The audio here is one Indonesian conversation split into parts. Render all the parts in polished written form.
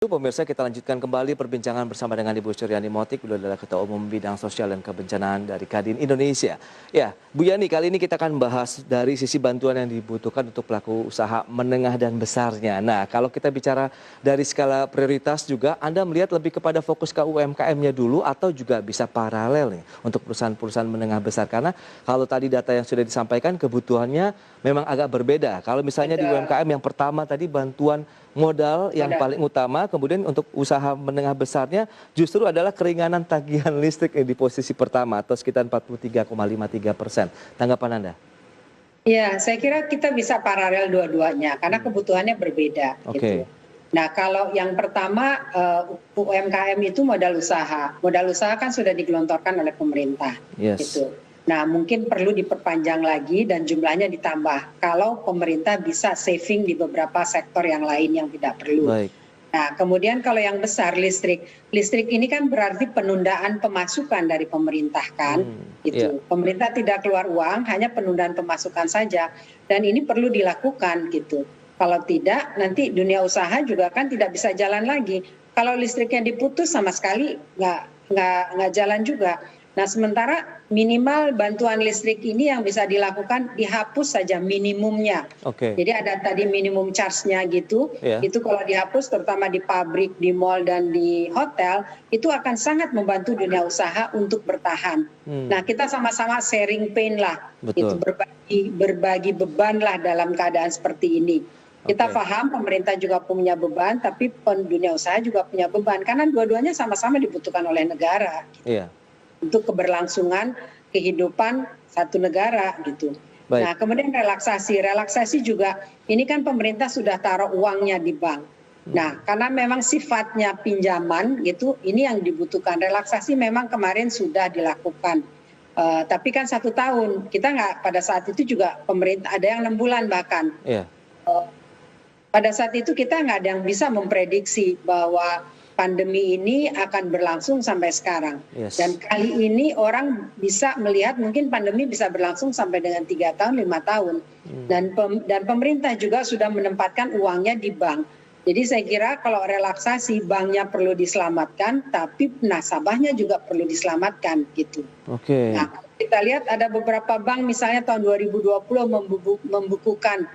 Pemirsa, kita lanjutkan kembali perbincangan bersama dengan Ibu Suryani Motik, beliau adalah Ketua Umum Bidang Sosial dan Kebencanaan dari Kadin Indonesia. Ya, Bu Yani, kali ini kita akan bahas dari sisi bantuan yang dibutuhkan untuk pelaku usaha menengah dan besarnya. Nah, kalau kita bicara dari skala prioritas juga, Anda melihat lebih kepada fokus ke UMKM-nya dulu atau juga bisa paralel nih untuk perusahaan-perusahaan menengah besar? Karena kalau tadi data yang sudah disampaikan, kebutuhannya memang agak berbeda. Kalau misalnya di UMKM yang pertama tadi bantuan modal yang paling utama, kemudian untuk usaha menengah besarnya justru adalah keringanan tagihan listrik di posisi pertama atau sekitar 43,53%. Tanggapan Anda? Ya, saya kira kita bisa paralel dua-duanya karena kebutuhannya berbeda. Oke. Gitu. Nah, kalau yang pertama UMKM itu modal usaha. Modal usaha kan sudah digelontorkan oleh pemerintah. Yes. Gitu. Nah, mungkin perlu diperpanjang lagi dan jumlahnya ditambah kalau pemerintah bisa saving di beberapa sektor yang lain yang tidak perlu. Baik. Nah, kemudian kalau yang besar listrik ini kan berarti penundaan pemasukan dari pemerintah kan, gitu. Pemerintah tidak keluar uang, hanya penundaan pemasukan saja, dan ini perlu dilakukan gitu. Kalau tidak, nanti dunia usaha juga kan tidak bisa jalan lagi. Kalau listriknya diputus sama sekali nggak jalan juga. Nah, sementara minimal bantuan listrik ini yang bisa dilakukan dihapus saja minimumnya. Oke. Jadi ada tadi minimum charge-nya gitu. Itu kalau dihapus terutama di pabrik, di mal dan di hotel itu akan sangat membantu dunia usaha untuk bertahan. Nah, kita sama-sama sharing pain lah. Itu berbagi beban lah dalam keadaan seperti ini. Kita paham pemerintah juga punya beban, tapi dunia usaha juga punya beban karena dua-duanya sama-sama dibutuhkan oleh negara. Iya. Untuk keberlangsungan kehidupan satu negara gitu. Baik. Nah, kemudian relaksasi juga ini kan pemerintah sudah taruh uangnya di bank. Nah, karena memang sifatnya pinjaman gitu, ini yang dibutuhkan. Relaksasi memang kemarin sudah dilakukan, tapi kan 1 tahun kita nggak, pada saat itu juga pemerintah ada yang 6 bulan bahkan. Pada saat itu kita nggak ada yang bisa memprediksi bahwa pandemi ini akan berlangsung sampai sekarang. Dan kali ini orang bisa melihat mungkin pandemi bisa berlangsung sampai dengan 3 tahun, 5 tahun. Dan pemerintah juga sudah menempatkan uangnya di bank. Jadi saya kira kalau relaksasi banknya perlu diselamatkan, tapi nasabahnya juga perlu diselamatkan gitu. Nah, kita lihat ada beberapa bank misalnya tahun 2020 membukukan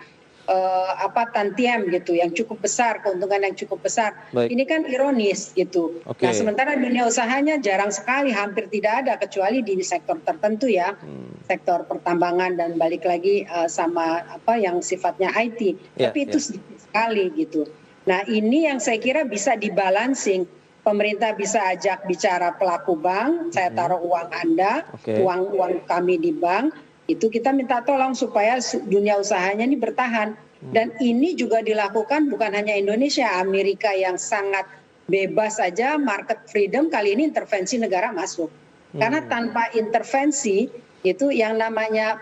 tantiem gitu yang cukup besar, keuntungan yang cukup besar. Ini kan ironis gitu. Nah, sementara dunia usahanya jarang sekali, hampir tidak ada kecuali di sektor tertentu ya, sektor pertambangan dan balik lagi sama yang sifatnya IT. Tapi itu sedikit sekali gitu. Nah, ini yang saya kira bisa dibalancing. Pemerintah bisa ajak bicara pelaku bank, saya taruh uang Anda, uang kami di bank. Itu kita minta tolong supaya dunia usahanya ini bertahan. Dan ini juga dilakukan bukan hanya Indonesia, Amerika yang sangat bebas saja, market freedom, kali ini intervensi negara masuk. Karena tanpa intervensi itu yang namanya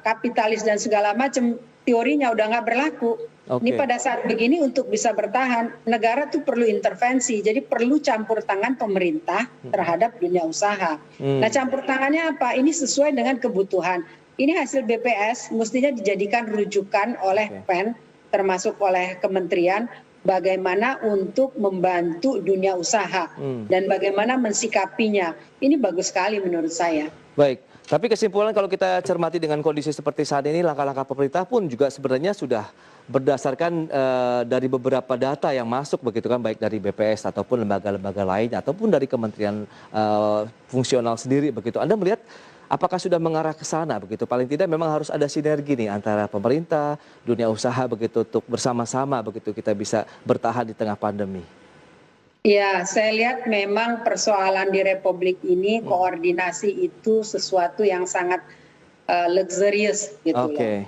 kapitalis dan segala macam teorinya udah nggak berlaku. Ini pada saat begini untuk bisa bertahan, negara tuh perlu intervensi, jadi perlu campur tangan pemerintah terhadap dunia usaha. Nah, campur tangannya apa? Ini sesuai dengan kebutuhan. Ini hasil BPS mestinya dijadikan rujukan oleh PEN, termasuk oleh kementerian, bagaimana untuk membantu dunia usaha dan bagaimana mensikapinya. Ini bagus sekali menurut saya. Baik. Tapi kesimpulan kalau kita cermati dengan kondisi seperti saat ini, langkah-langkah pemerintah pun juga sebenarnya sudah berdasarkan dari beberapa data yang masuk begitu kan, baik dari BPS ataupun lembaga-lembaga lain ataupun dari kementerian fungsional sendiri begitu. Anda melihat apakah sudah mengarah ke sana begitu? Paling tidak memang harus ada sinergi nih antara pemerintah, dunia usaha begitu untuk bersama-sama begitu kita bisa bertahan di tengah pandemi. Ya, saya lihat memang persoalan di Republik ini koordinasi itu sesuatu yang sangat luxurious gitu loh.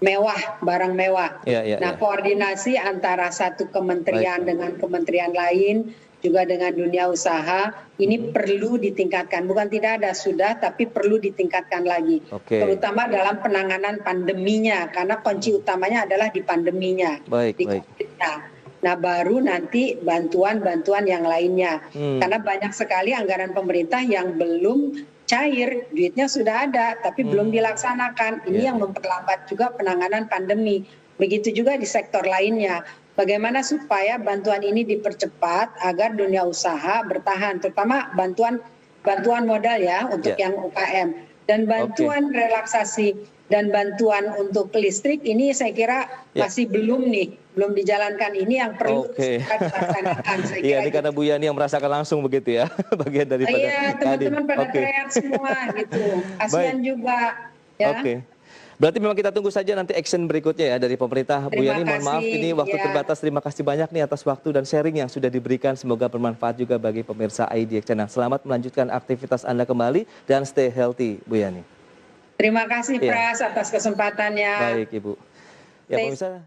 Mewah, barang mewah. Nah, koordinasi antara satu kementerian dengan kementerian lain, juga dengan dunia usaha, ini perlu ditingkatkan. Bukan tidak ada, sudah, tapi perlu ditingkatkan lagi. Terutama dalam penanganan pandeminya, karena kunci utamanya adalah di pandeminya. Di COVID-nya. Nah, baru nanti bantuan-bantuan yang lainnya. Karena banyak sekali anggaran pemerintah yang belum cair, duitnya sudah ada, tapi belum dilaksanakan. Ini yang memperlambat juga penanganan pandemi. Begitu juga di sektor lainnya. bagaimana supaya bantuan ini dipercepat agar dunia usaha bertahan, terutama bantuan modal ya untuk yang UKM, dan bantuan relaksasi dan bantuan untuk listrik ini saya kira masih belum dijalankan, ini yang perlu dilaksanakan. Iya, ini karena Bu Yani yang merasakan langsung begitu ya, bagian daripada Iya, teman-teman pada teriak semua gitu, kasihan juga ya. Berarti memang kita tunggu saja nanti action berikutnya ya dari pemerintah. Bu Yani, mohon maaf ini waktu terbatas. Terima kasih banyak nih atas waktu dan sharing yang sudah diberikan. Semoga bermanfaat juga bagi pemirsa IDX Channel. Selamat melanjutkan aktivitas Anda kembali dan stay healthy, Bu Yani. Terima kasih Pras atas kesempatannya. Baik Ibu. Ya pemirsa.